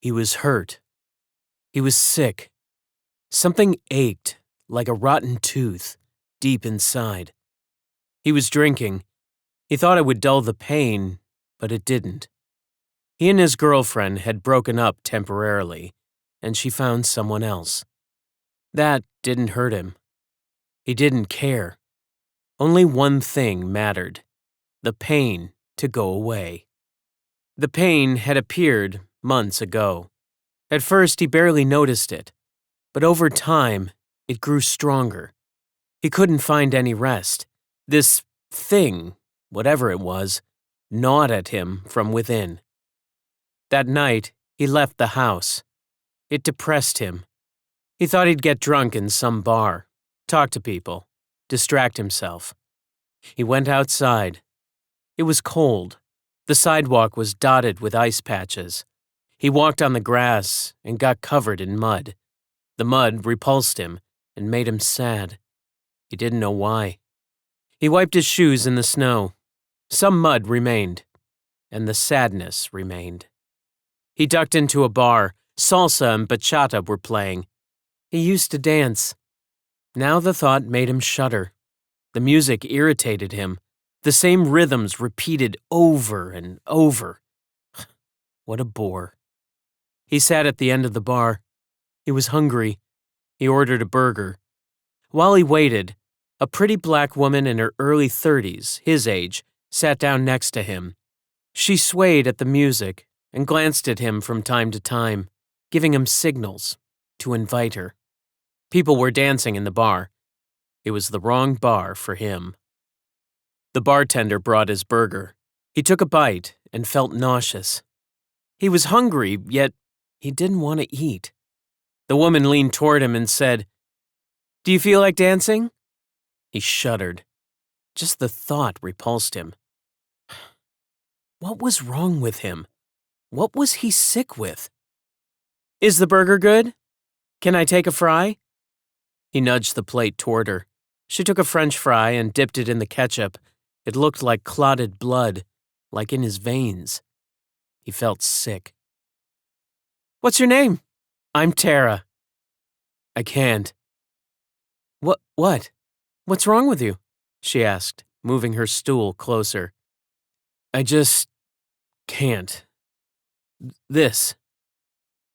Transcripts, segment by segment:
He was hurt. He was sick. Something ached like a rotten tooth deep inside. He was drinking. He thought it would dull the pain, but it didn't. He and his girlfriend had broken up temporarily, and she found someone else. That didn't hurt him. He didn't care. Only one thing mattered: the pain to go away. The pain had appeared months ago. At first, he barely noticed it, but over time, it grew stronger. He couldn't find any rest. This thing, whatever it was, gnawed at him from within. That night, he left the house. It depressed him. He thought he'd get drunk in some bar, talk to people, distract himself. He went outside. It was cold. The sidewalk was dotted with ice patches. He walked on the grass and got covered in mud. The mud repulsed him and made him sad. He didn't know why. He wiped his shoes in the snow. Some mud remained, and the sadness remained. He ducked into a bar. Salsa and bachata were playing. He used to dance. Now the thought made him shudder. The music irritated him. The same rhythms repeated over and over. What a bore. He sat at the end of the bar. He was hungry. He ordered a burger. While he waited, a pretty black woman in her early 30s, his age, sat down next to him. She swayed at the music and glanced at him from time to time, giving him signals to invite her. People were dancing in the bar. It was the wrong bar for him. The bartender brought his burger. He took a bite and felt nauseous. He was hungry, yet he didn't want to eat. The woman leaned toward him and said, "Do you feel like dancing?" He shuddered. Just the thought repulsed him. What was wrong with him? What was he sick with? "Is the burger good? Can I take a fry?" He nudged the plate toward her. She took a French fry and dipped it in the ketchup. It looked like clotted blood, like in his veins. He felt sick. "What's your name?" "I'm Tara." "I can't." What? What's wrong with you?" she asked, moving her stool closer. "I just can't. This.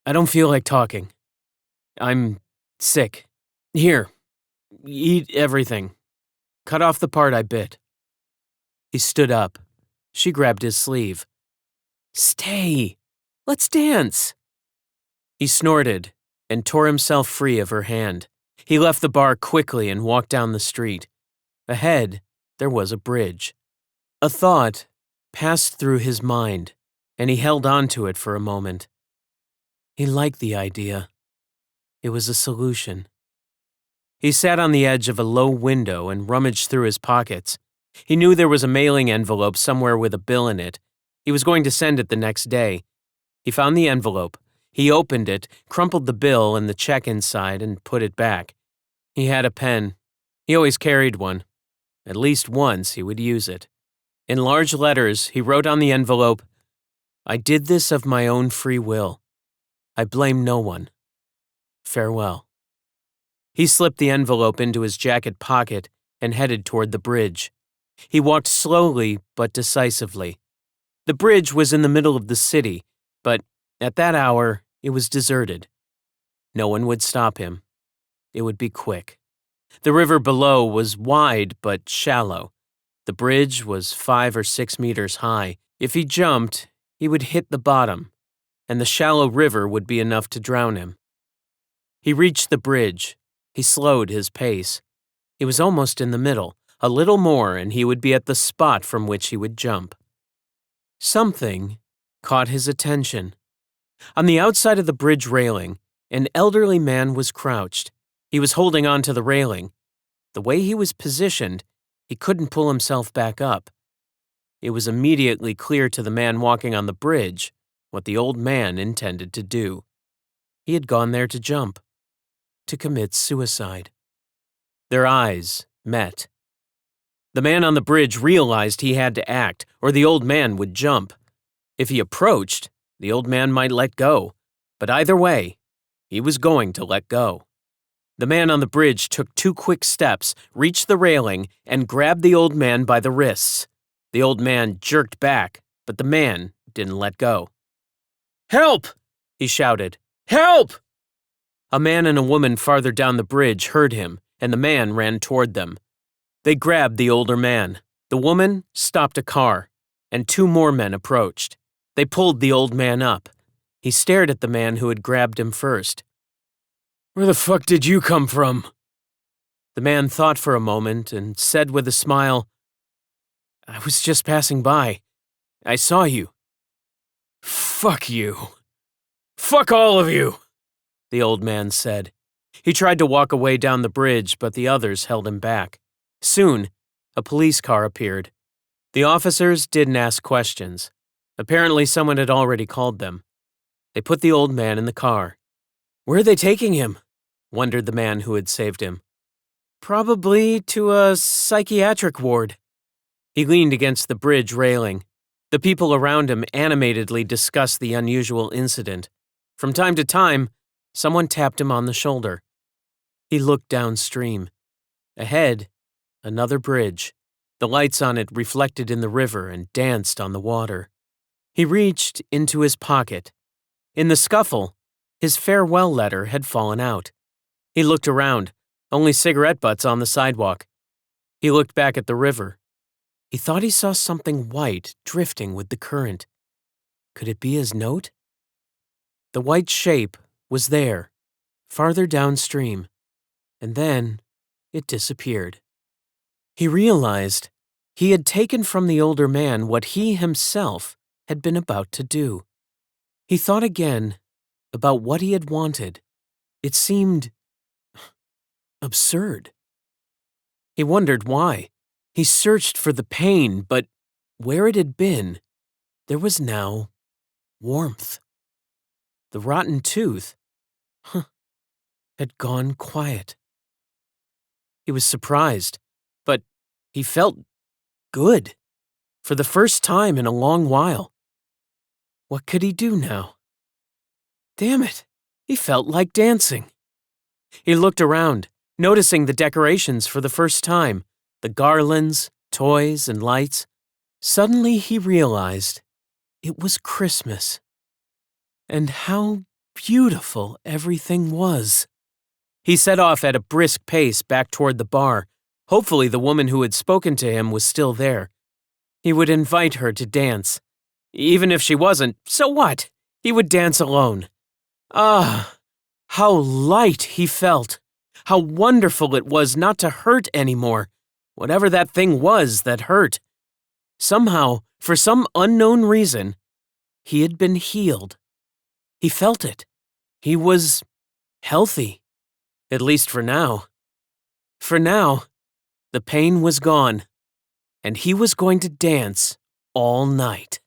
I don't feel like talking. I'm sick. Here, eat everything. Cut off the part I bit." He stood up. She grabbed his sleeve. "Stay. Let's dance." He snorted and tore himself free of her hand. He left the bar quickly and walked down the street. Ahead, there was a bridge. A thought passed through his mind, and he held on to it for a moment. He liked the idea. It was a solution. He sat on the edge of a low window and rummaged through his pockets. He knew there was a mailing envelope somewhere with a bill in it. He was going to send it the next day. He found the envelope. He opened it, crumpled the bill and the check inside, and put it back. He had a pen. He always carried one. At least once he would use it. In large letters, he wrote on the envelope, "I did this of my own free will. I blame no one. Farewell." He slipped the envelope into his jacket pocket and headed toward the bridge. He walked slowly but decisively. The bridge was in the middle of the city, but at that hour, it was deserted. No one would stop him. It would be quick. The river below was wide but shallow. The bridge was 5 or 6 meters high. If he jumped, he would hit the bottom, and the shallow river would be enough to drown him. He reached the bridge. He slowed his pace. He was almost in the middle. A little more, and he would be at the spot from which he would jump. Something caught his attention. On the outside of the bridge railing, an elderly man was crouched. He was holding on to the railing. The way he was positioned, he couldn't pull himself back up. It was immediately clear to the man walking on the bridge what the old man intended to do. He had gone there to jump, to commit suicide. Their eyes met. The man on the bridge realized he had to act, or the old man would jump. If he approached, the old man might let go. But either way, he was going to let go. The man on the bridge took 2 quick steps, reached the railing, and grabbed the old man by the wrists. The old man jerked back, but the man didn't let go. "Help!" he shouted. "Help!" A man and a woman farther down the bridge heard him, and the man ran toward them. They grabbed the older man. The woman stopped a car, and 2 more men approached. They pulled the old man up. He stared at the man who had grabbed him first. "Where the fuck did you come from?" The man thought for a moment and said with a smile, "I was just passing by. I saw you." "Fuck you. Fuck all of you," the old man said. He tried to walk away down the bridge, but the others held him back. Soon, a police car appeared. The officers didn't ask questions. Apparently, someone had already called them. They put the old man in the car. "Where are they taking him?" wondered the man who had saved him. "Probably to a psychiatric ward." He leaned against the bridge railing. The people around him animatedly discussed the unusual incident. From time to time, someone tapped him on the shoulder. He looked downstream. Ahead, another bridge. The lights on it reflected in the river and danced on the water. He reached into his pocket. In the scuffle, his farewell letter had fallen out. He looked around, only cigarette butts on the sidewalk. He looked back at the river. He thought he saw something white drifting with the current. Could it be his note? The white shape was there, farther downstream, and then it disappeared. He realized he had taken from the older man what he himself had been about to do. He thought again about what he had wanted. It seemed absurd. He wondered why. He searched for the pain, but where it had been, there was now warmth. The rotten tooth, had gone quiet. He was surprised, but he felt good, for the first time in a long while. What could he do now? Damn it, he felt like dancing. He looked around, noticing the decorations for the first time, the garlands, toys, and lights. Suddenly he realized it was Christmas. And how beautiful everything was. He set off at a brisk pace back toward the bar. Hopefully the woman who had spoken to him was still there. He would invite her to dance. Even if she wasn't, so what? He would dance alone. Ah, how light he felt. How wonderful it was not to hurt anymore, whatever that thing was that hurt. Somehow, for some unknown reason, he had been healed. He felt it. He was healthy, at least for now. For now, the pain was gone, and he was going to dance all night.